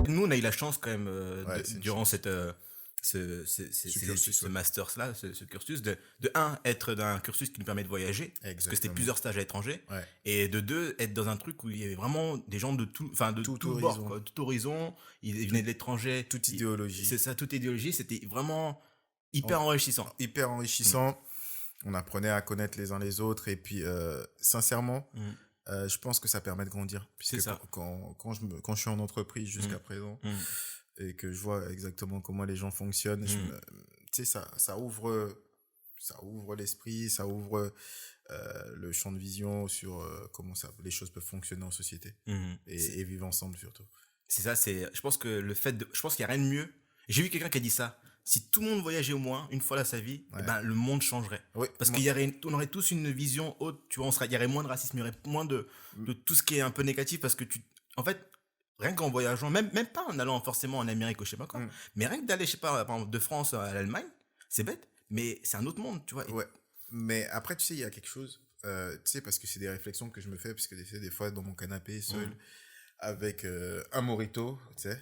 nous, on a eu la chance quand même, durant chance. ce master-là, ce cursus, de un, être dans un cursus qui nous permet de voyager, parce que c'était plusieurs stages à l'étranger, et de deux, être dans un truc où il y avait vraiment des gens de tout bord, quoi, tout horizon, ils venaient de l'étranger. Toute idéologie. C'est ça, toute idéologie, c'était vraiment hyper enrichissant. Hyper enrichissant. On apprenait à connaître les uns les autres, et puis, sincèrement, je pense que ça permet de grandir. Puisque quand je suis en entreprise jusqu'à présent, et que je vois exactement comment les gens fonctionnent, tu sais, ça ouvre l'esprit, ça ouvre le champ de vision sur comment les choses peuvent fonctionner en société et vivre ensemble surtout. C'est ça, je pense qu'il n'y a rien de mieux. J'ai vu quelqu'un qui a dit ça. Si tout le monde voyageait au moins une fois dans sa vie, eh ben, le monde changerait. Parce qu'on aurait tous une vision haute, tu vois, il y aurait moins de racisme, il y aurait moins de tout ce qui est un peu négatif, parce que en fait, rien qu'en voyageant, même pas en allant forcément en Amérique ou je sais pas quoi, mais rien que d'aller, je sais pas, par exemple, de France à l'Allemagne, c'est bête, mais c'est un autre monde, tu vois. Mais après, tu sais, il y a quelque chose, tu sais, parce que c'est des réflexions que je me fais, parce que des fois, dans mon canapé, seul, avec un mojito, tu sais,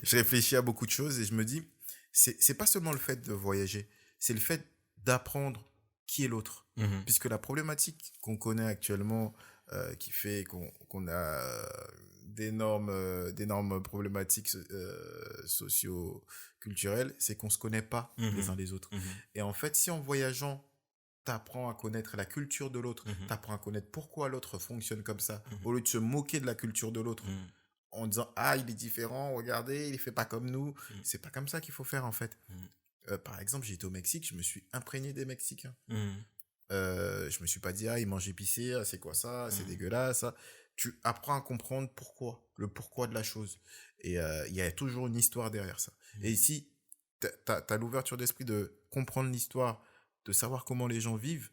je réfléchis à beaucoup de choses et je me dis, c'est pas seulement le fait de voyager, c'est le fait d'apprendre qui est l'autre. Puisque la problématique qu'on connaît actuellement, qui fait qu'on a d'énormes problématiques socio-culturelles, c'est qu'on se connaît pas les uns les autres. Et en fait, si en voyageant, t'apprends à connaître la culture de l'autre, t'apprends à connaître pourquoi l'autre fonctionne comme ça, au lieu de se moquer de la culture de l'autre, en disant « Ah, il est différent, regardez, il fait pas comme nous. » C'est pas comme ça qu'il faut faire, en fait. Par exemple, j'étais au Mexique, je me suis imprégné des Mexicains. Je me suis pas dit « Ah, ils mangent épicé, ah, c'est quoi ça, c'est dégueulasse. » Tu apprends à comprendre le pourquoi de la chose. Et il y a toujours une histoire derrière ça. Et ici, t'as l'ouverture d'esprit de comprendre l'histoire, de savoir comment les gens vivent,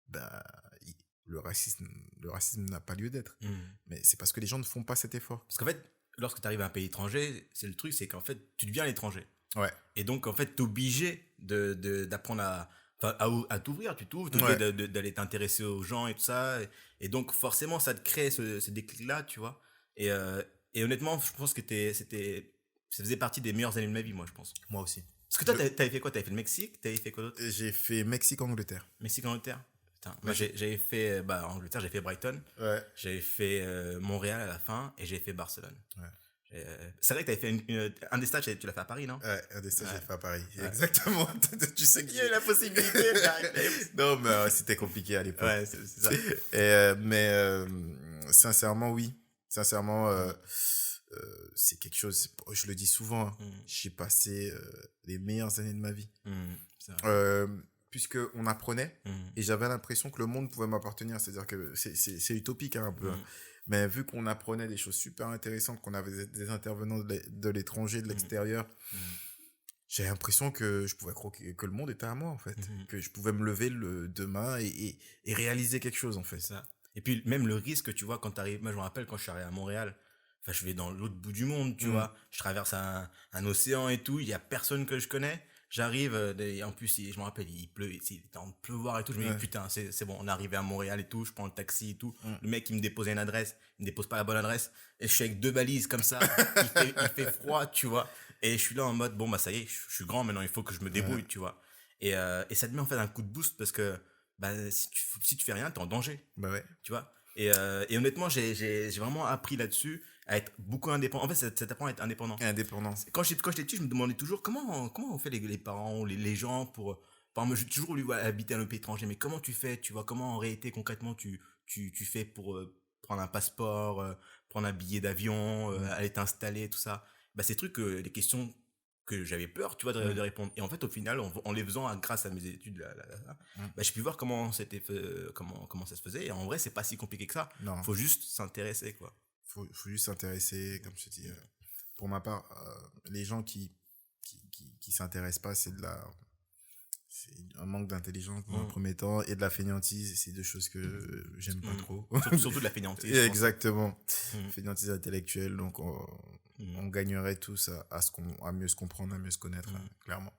bah, le racisme n'a pas lieu d'être. Mais c'est parce que les gens ne font pas cet effort. Parce qu'en fait, lorsque tu arrives à un pays étranger, c'est le truc, c'est qu'en fait, tu deviens l'étranger. Et donc, en fait, t'es obligé d'apprendre à t'ouvrir, tu t'ouvres, d'aller t'intéresser aux gens et tout ça. Et donc, forcément, ça te crée ce déclic-là, tu vois. Et honnêtement, je pense que ça faisait partie des meilleures années de ma vie, moi, je pense. Moi aussi. Parce que toi, t'avais fait quoi? T'avais fait le Mexique? T'avais fait quoi d'autre? J'ai fait Mexique-Angleterre. Mexique-Angleterre? Putain, moi, j'avais fait, Angleterre, j'ai fait Brighton. J'avais fait Montréal à la fin et j'ai fait Barcelone. C'est vrai que t'avais fait un des stages, tu l'as fait à Paris, non? Un des stages, j'ai fait à Paris. Exactement. Tu sais qu'il y a eu la possibilité. Non, mais c'était compliqué à l'époque. C'est ça. Mais sincèrement, oui. Sincèrement, c'est quelque chose, je le dis souvent, j'ai passé les meilleures années de ma vie. Puisqu'on apprenait et j'avais l'impression que le monde pouvait m'appartenir. C'est-à-dire que c'est utopique un peu. Mais vu qu'on apprenait des choses super intéressantes, qu'on avait des intervenants de l'étranger, de l'extérieur, j'ai l'impression que je pouvais croire que le monde était à moi, en fait. Que je pouvais me lever demain et réaliser quelque chose, en fait. Ça. Et puis, même le risque, tu vois, quand t'arrives... Moi, je me rappelle quand je suis arrivé à Montréal, je vais dans l'autre bout du monde, tu vois. Je traverse un océan et tout, il y a personne que je connais. J'arrive, en plus, je me rappelle, il pleut, il était en train de pleuvoir et tout. Je me dis, putain, c'est bon, on est arrivé à Montréal et tout, je prends le taxi et tout. Le mec, il me déposait une adresse, il me dépose pas la bonne adresse. Et je suis avec 2 valises comme ça, il fait froid, tu vois. Et je suis là en mode, bon, bah, ça y est, je suis grand maintenant, il faut que je me débrouille, tu vois. Et ça te met en fait un coup de boost parce que, bah, si tu fais rien, t'es en danger. Bah ouais. Tu vois. Et honnêtement, j'ai vraiment appris là-dessus à être beaucoup indépendant. En fait, ça t'apprend à être indépendant. Indépendance. Quand j'étais petit, je me demandais toujours comment on fait les parents, les gens pour... Par exemple, j'ai toujours voulu habiter dans un pays étranger, mais comment tu fais, tu vois, comment en réalité, concrètement, tu fais pour prendre un passeport, prendre un billet d'avion, aller t'installer, tout ça. Bah, ces trucs, les questions que j'avais peur, tu vois, de répondre. Et en fait, au final, en les faisant grâce à mes études, bah, j'ai pu voir comment ça se faisait. Et en vrai, c'est pas si compliqué que ça. Non. Faut juste s'intéresser, quoi. Faut juste s'intéresser, comme je te dis. Pour ma part, les gens qui s'intéressent pas, c'est un manque d'intelligence dans le premier temps et de la fainéantise. C'est 2 choses que j'aime pas trop. Surtout de la fainéantise. Exactement. Fainéantise intellectuelle. Donc, on gagnerait tous à mieux se comprendre, à mieux se connaître, clairement.